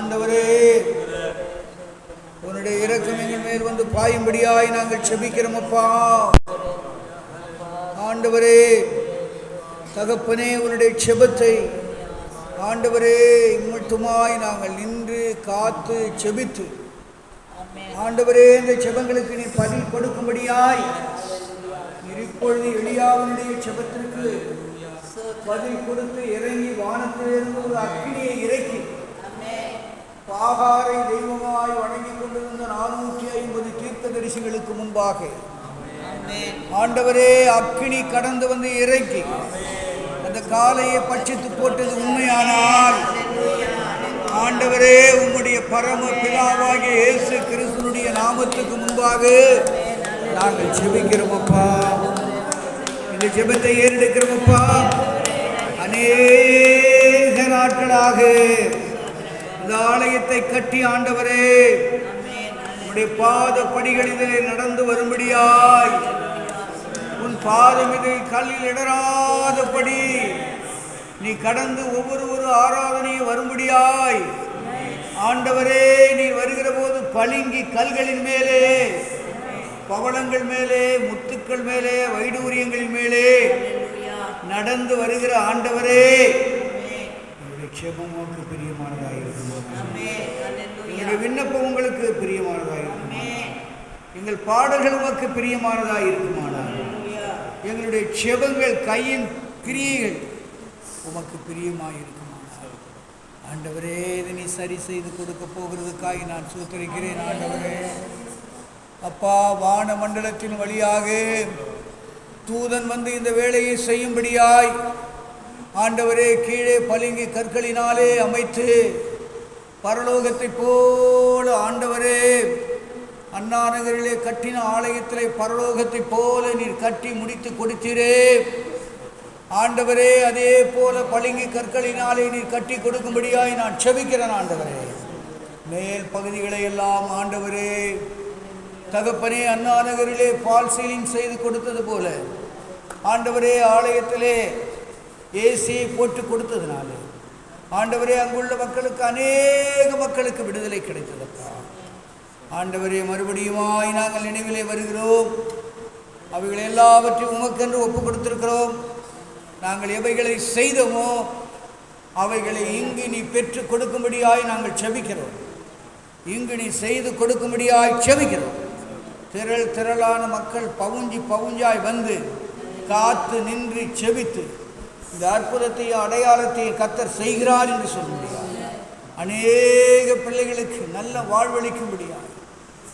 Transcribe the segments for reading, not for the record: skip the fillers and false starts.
ஆண்டவரே, உன்னுடைய இரக்கம் எங்கள் மேல் வந்து பாயும்படியாய் நாங்கள் செபிக்கிறோம் அப்பா. ஆண்டவரே, தகப்பனே, உன்னுடைய செபத்தை ஆண்டவரே இம்மட்டுமாய் நாங்கள் நின்று காத்து செபித்து ஆண்டவரே, இந்த செபங்களுக்கு நீ பதில் கொடுக்கும்படியாய் இப்பொழுது எலியாவினுடைய செபத்திற்கு பதில் கொடுத்து இறங்கி வானத்திலிருந்து ஒரு அக்கினியை இறக்கி பாகாரை தெய்வமாய் வணங்கி கொண்டிருந்த 450 தீர்க்கதரிசிகளுக்கு முன்பாக ஆண்டவரே அக்கினி கடந்து வந்து இறக்கி அந்த காலையை பட்சித்து போட்டது உண்மையானால் ஆண்டவரே, உம்முடைய பரம பிதாவாகிய இயேசு கிறிஸ்துவினுடைய நாமத்துக்கு முன்பாக நாங்கள் ஜெபிக்கிறோமப்பா. இந்த ஜெபத்தை ஏறெடுக்கிறோமப்பா. அநேக நாட்களாக இந்த ஆலயத்தை கட்டி ஆண்டவரே, உம்முடைய பாத படிகளிலே நடந்து வரும்படியாய், உன் பாதம் இதை கல்லில் இடராதபடி நீ கடந்து ஒவ்வொரு ஆராதனையை வரும்படியாய் ஆண்டவரே, நீ வருகிற போது பளிங்கி கல்களின் மேலே, பவளங்கள் மேலே, முத்துக்கள் மேலே, வைடூரியங்களின் மேலே நடந்து வருகிற ஆண்டவரே, என்னுடைய க்ஷேமம் உங்களுக்கு பிரியமானதாக இருக்குமா? என்னுடைய விண்ணப்பம் உங்களுக்கு பிரியமானதாக இருக்குமா? எங்கள் பாடல்கள் உமக்கு பிரியமானதாக இருக்குமானால் எங்களுடைய செபங்கள், கையின் கிரியைகள் உமக்கு பிரியமாக இருக்குமானால் ஆண்டவரே, இதை நீ சரி செய்து கொடுக்க போகிறதுக்காக நான் சூத்திரிக்கிறேன். ஆண்டவரே அப்பா, வான மண்டலத்தின் வழியாக தூதன் வந்து இந்த வேலையை செய்யும்படியாய் ஆண்டவரே, கீழே பளிங்கு கற்களினாலே அமைத்து பரலோகத்தை போல ஆண்டவரே, அண்ணா நகரிலே கட்டின ஆலயத்திலே பரலோகத்தை போல நீர் கட்டி முடித்து கொடுத்தீரே ஆண்டவரே. அதே போல பளிங்கு கற்களினாலே நீர் கட்டி கொடுக்கும்படியாய் நான் செபிக்கிறேன். ஆண்டவரே, மேல் பகுதிகளை எல்லாம் ஆண்டவரே தகப்பனே, அண்ணா நகரிலே பால் சீலிங் செய்து கொடுத்தது போல ஆண்டவரே, ஆலயத்திலே ஏசியை போட்டு கொடுத்ததுனால ஆண்டவரே, அங்குள்ள மக்களுக்கு, அநேக மக்களுக்கு விடுதலை கிடைத்ததப்பா. ஆண்டவரே, மறுபடியுமாய் நாங்கள் நினைவிலே வருகிறோம். அவைகள் எல்லாவற்றையும் உமக்கென்று ஒப்பு கொடுத்திருக்கிறோம். நாங்கள் எவைகளை செய்தோமோ அவைகளை இங்கு நீ பெற்று கொடுக்கும்படியாய் நாங்கள் செபிக்கிறோம். இங்கு நீ செய்து கொடுக்கும்படியாய் செபிக்கிறோம். திரளான மக்கள் பவுஞ்சாய் வந்து காத்து நின்று செபித்து இந்த அற்புதத்தையும் அடையாளத்தையும் கர்த்தர் செய்கிறார் என்று சொல்ல முடியாது. அநேக பிள்ளைகளுக்கு நல்ல வாழ்வளிக்கும்படியாய்,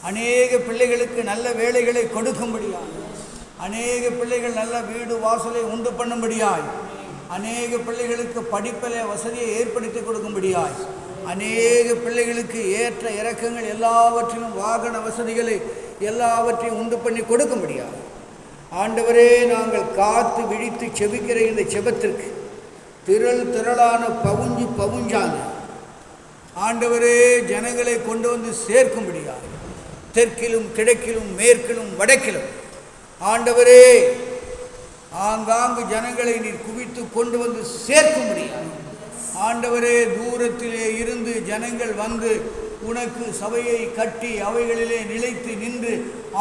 அநேக பிள்ளைகளுக்கு நல்ல வேலைகளை கொடுக்கும்படியாய், அநேக பிள்ளைகள் நல்ல வீடு வாசலை உண்டு பண்ணும்படியாய், அநேக பிள்ளைகளுக்கு படிப்பிலே வசதியை ஏற்படுத்தி கொடுக்கும்படியாய், அநேக பிள்ளைகளுக்கு ஏற்ற இறக்கங்கள் எல்லாவற்றையும், வாகன வசதிகளை எல்லாவற்றையும் உண்டு பண்ணி கொடுக்கும்படியாய் ஆண்டவரே, நாங்கள் காத்து விழித்து செபிக்கிற இந்த செபத்திற்கு திரளான பவுஞ்சான ஆண்டவரே ஜனங்களை கொண்டு வந்து சேர்க்கும்படியாய், தெற்கிலும் கிழக்கிலும் மேற்கிலும் வடக்கிலும் ஆண்டவரே ஆங்காங்கு ஜனங்களை நீர் குவித்து கொண்டு வந்து சேர்க்கும்படியாய் ஆண்டவரே, தூரத்திலே இருந்து ஜனங்கள் வந்து உனக்கு சபையை கட்டி அவைகளிலே நிலைத்து நின்று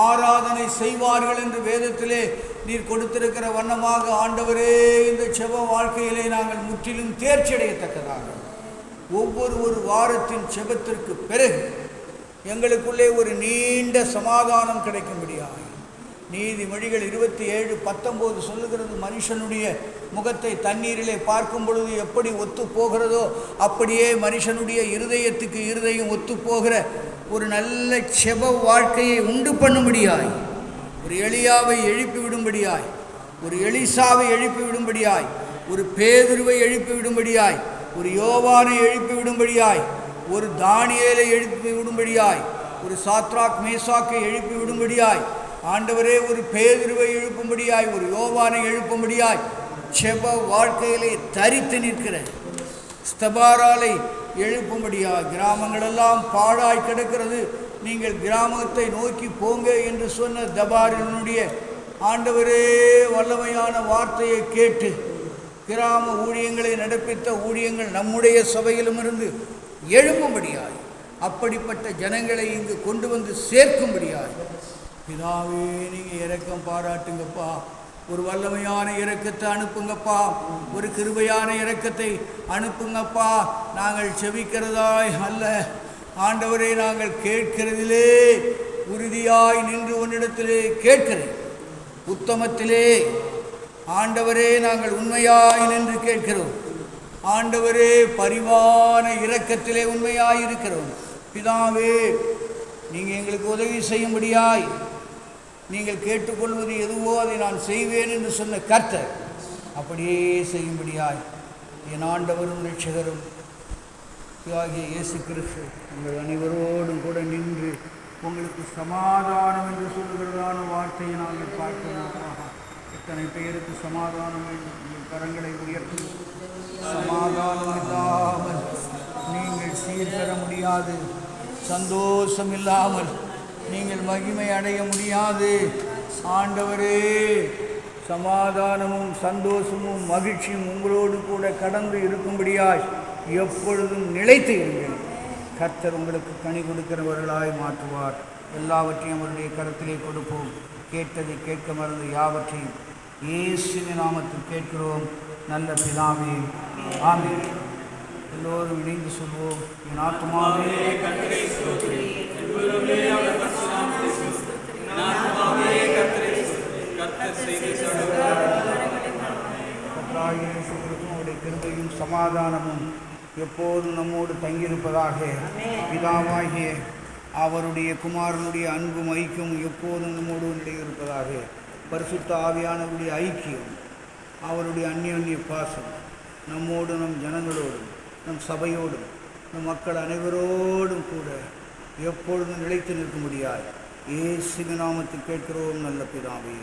ஆராதனை செய்வார்கள் என்று வேதத்திலே நீர் கொடுத்திருக்கிற வண்ணமாக ஆண்டவரே, இந்த செப வாழ்க்கையிலே நாங்கள் முற்றிலும் தேர்ச்சி அடையத்தக்கதாக ஒவ்வொரு வாரத்தின் செபத்திற்கு பிறகு எங்களுக்குள்ளே ஒரு நீண்ட சமாதானம் கிடைக்கும்படியாக நீதிமொழிகள் 27:19 சொல்லுகிறது, மனுஷனுடைய முகத்தை தண்ணீரிலே பார்க்கும் பொழுது எப்படி ஒத்து போகிறதோ அப்படியே மனுஷனுடைய இருதயத்துக்கு இருதயம் ஒத்து போகிற ஒரு நல்ல செப வாழ்க்கையை உண்டு பண்ணும்படியாய், ஒரு எலியாவை எழுப்பி விடும்படியாய், ஒரு எலிசாவை எழுப்பி விடும்படியாய், ஒரு பேதுருவை எழுப்பி விடும்படியாய், ஒரு யோவானை எழுப்பி விடும்படியாய், ஒரு தானியேலை எழுப்பி விடும்படியாய், ஒரு சாத்ராக் மேசாக்கை எழுப்பி விடும்படியாய் ஆண்டவரே, ஒரு பேதுருவை எழுப்பும்படியாய், ஒரு யோவானை எழுப்பும்படியாய் செப வாழ்க்கையிலே தரித்து நிற்கிற ஸ்தபாராலை எழுப்பும்படியாய், கிராமங்களெல்லாம் பாழாய் கிடக்கிறது, நீங்கள் கிராமத்தை நோக்கி போங்க என்று சொன்ன தபாரினுடைய ஆண்டவரே வல்லமையான வார்த்தையை கேட்டு கிராம ஊழியங்களை நடப்பித்த ஊழியங்கள் நம்முடைய சபையிலும் இருந்து எழும்பும்படியாய், அப்படிப்பட்ட ஜனங்களை இங்கு கொண்டு வந்து சேர்க்கும்படியாய் பிதாவே நீங்கள் இரக்கம் பாராட்டுங்கப்பா. ஒரு வல்லமையான இரக்கத்தை அனுப்புங்கப்பா, ஒரு கிருபையான இரக்கத்தை அனுப்புங்கப்பா. நாங்கள் செபிக்கிறதாய் அல்ல ஆண்டவரே, நாங்கள் கேட்கிறதிலே உறுதியாய் நின்று உன்னிடத்திலே கேட்கிறேன். உத்தமத்திலே ஆண்டவரே நாங்கள் உண்மையாய் நின்று கேட்கிறோம். ஆண்டவரே பரிவான இரக்கத்திலே உண்மையாய் இருக்கிறோம். பிதாவே நீங்கள் எங்களுக்கு உதவி செய்யும்படியாய், நீங்கள் கேட்டுக்கொள்வது எதுவோ அதை நான் செய்வேன் என்று சொன்ன கர்த்தர் அப்படியே செய்யும்படியாய் என் ஆண்டவரும் இரட்சகரும் ஆகிய இயேசு கிறிஸ்து உங்கள் அனைவரோடும் கூட நின்று உங்களுக்கு சமாதானம் என்று சொல்லுகிறதான வார்த்தையை நாங்கள் பார்க்கிறோம். இத்தனை பேருக்கு சமாதானம் வேண்டும். உங்கள் கரங்களை உயர்த்தி, சமாதானம் இல்லாமல் நீங்கள் சீர்பெற முடியாது. சந்தோஷம் இல்லாமல் நீங்கள் மகிமை அடைய முடியாது. ஆண்டவரே, சமாதானமும் சந்தோஷமும் மகிழ்ச்சியும் உங்களோடு கூட கடந்து இருக்கும்படியாய் எப்பொழுதும் நிலைத்து இருங்கள். கர்த்தர் உங்களுக்கு கனி கொடுக்கிறவர்களாய் மாற்றுவார். எல்லாவற்றையும் அவருடைய கருத்திலே கொடுப்போம். கேட்டதை கேட்க மறந்து யாவற்றையும் இயேசுவின் நாமத்தில் கேட்கிறோம் நல்ல பிதாவே, ஆமென். எல்லோரும் இணைந்து சொல்வோம். என் ஆத்துமாவே கர்த்தரை ஸ்தோத்திரி, அவருடைய கிருபையும் சமாதானமும் எப்போதும் நம்மோடு தங்கியிருப்பதாக. பிதாவாகிய அவருடைய குமாரனுடைய அன்பும் ஐக்கியமும் எப்போதும் நம்மோடு நிலையிருப்பதாக. பரிசுத்த ஆவியானவருடைய ஐக்கியம், அவருடைய அந்நிய பாசம் நம்மோடு, நம் ஜனங்களோடும், நம் சபையோடும், நம் மக்கள் அனைவரோடும் கூட எப்பொழுதும் நிலைத்து நிற்கும்படியாய் இயேசுவின் நாமத்தில் கேட்கிறோம் நல்ல பிதாவே.